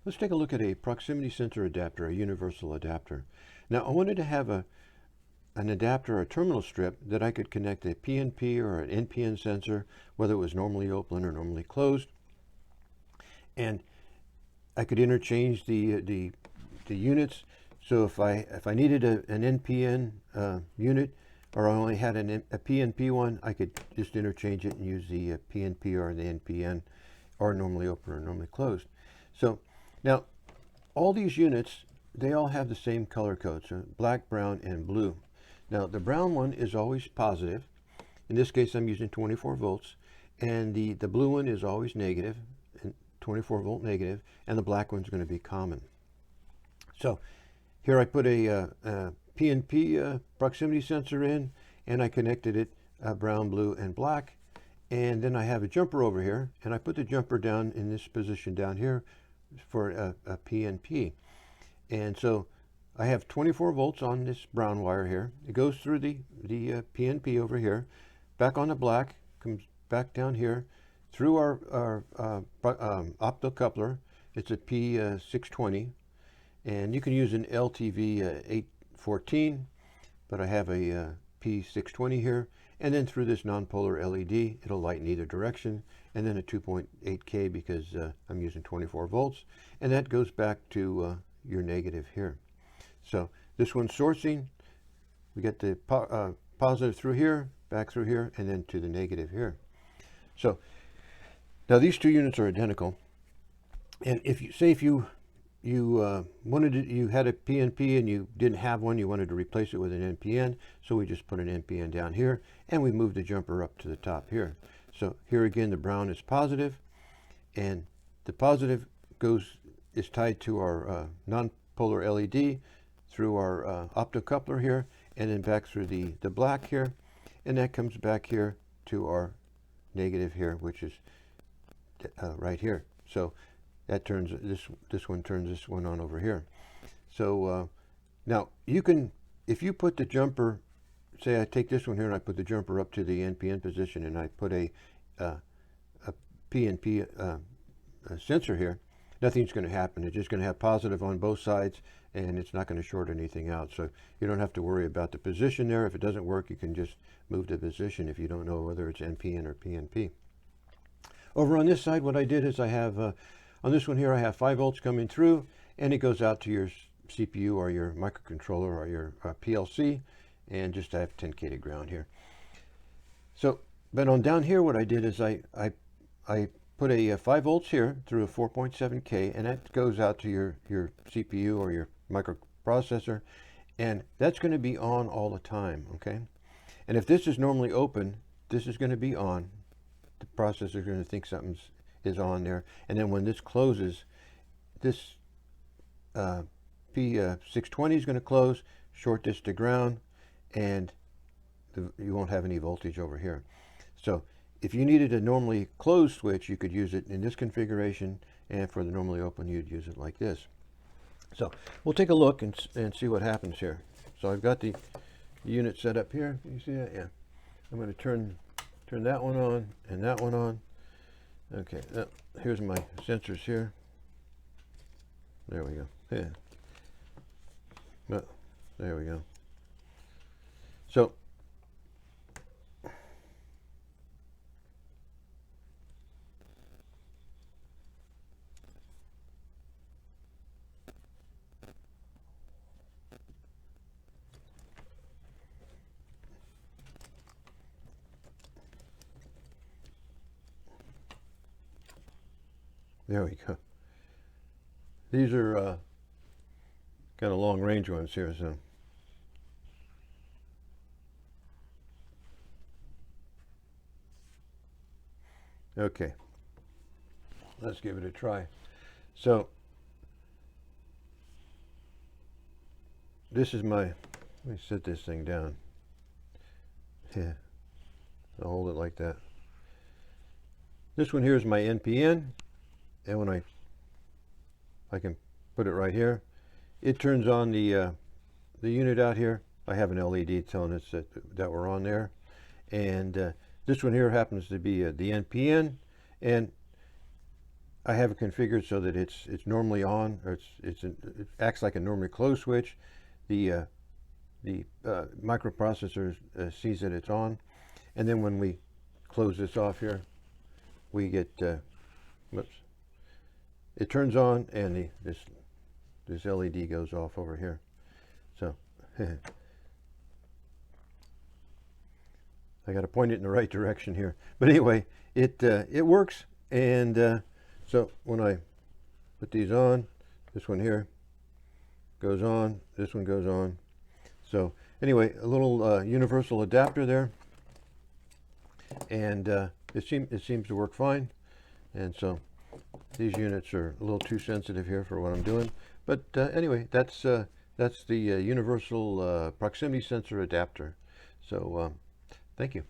Let's take a look at a proximity sensor adapter, a universal adapter. Now I wanted to have an adapter, a terminal strip that I could connect a PNP or an NPN sensor, whether it was normally open or normally closed. And I could interchange the units. So if I needed an NPN unit, or I only had a PNP one, I could just interchange it and use the PNP or the NPN, or normally open or normally closed. So now all these units, they all have the same color code, so black, brown, and blue. Now the brown one is always positive. In this case I'm using 24 volts, and the blue one is always negative, 24 volt negative, and the black one's going to be common. So here I put a PNP proximity sensor in, and I connected it brown, blue, and black. And then I have a jumper over here, and I put the jumper down in this position down here for a PNP. And so I have 24 volts on this brown wire here. It goes through the PNP over here, back on the black, comes back down here, through our optocoupler. It's a P620, and you can use an LTV 814, but I have a P620 here, and then through this nonpolar LED, it'll light in either direction, and then a 2.8K because I'm using 24 volts, and that goes back to your negative here. So this one's sourcing. We get the positive through here, back through here, and then to the negative here. So now these two units are identical, and if you you had a PNP and you didn't have one, you wanted to replace it with an NPN, so we just put an NPN down here, and we moved the jumper up to the top here. So here again, the brown is positive, and the positive is tied to our non-polar LED through our optocoupler here, and then back through the black here, and that comes back here to our negative here, which is right here. So that turns this one turns this one on over here. So now you can, if you put the jumper, say I take this one here and I put the jumper up to the NPN position, and I put a PNP sensor here, nothing's going to happen. It's just going to have positive on both sides, and it's not going to short anything out. So you don't have to worry about the position there. If it doesn't work, you can just move the position if you don't know whether it's NPN or PNP. Over on this side, what I did is I have, on this one here, I have 5 volts coming through, and it goes out to your CPU or your microcontroller or your PLC, and just I have 10K to ground here. So, but on down here, what I did is I put a 5 volts here through a 4.7K, and that goes out to your CPU or your microprocessor, and that's going to be on all the time, okay? And if this is normally open, this is going to be on. The processor is going to think something is on there, and then when this closes, this P620 is going to close, short this to ground, and you won't have any voltage over here. So if you needed a normally closed switch, you could use it in this configuration, and for the normally open, you'd use it like this. So we'll take a look and see what happens here. So I've got the unit set up here. Can you see that? Yeah. I'm going to turn that one on and that one on. Okay, here's my sensors here. There we go. Yeah. There we go. So there we go. These are kind of long range ones here, so. Okay, let's give it a try. So this is my, let me set this thing down. Yeah, I'll hold it like that. This one here is my NPN, and when I can put it right here, it turns on the unit out here. I have an LED telling us that we're on there, and This one here happens to be the NPN, and I have it configured so that it's normally on, or it acts like a normally closed switch. The microprocessor sees that it's on, and then when we close this off here, we get whoops, it turns on, and this LED goes off over here. So I got to point it in the right direction here. But anyway, it works, and so when I put these on, this one here goes on, this one goes on. So anyway, a little universal adapter there, and it seems to work fine. And so these units are a little too sensitive here for what I'm doing. But anyway, that's the universal proximity sensor adapter. So thank you.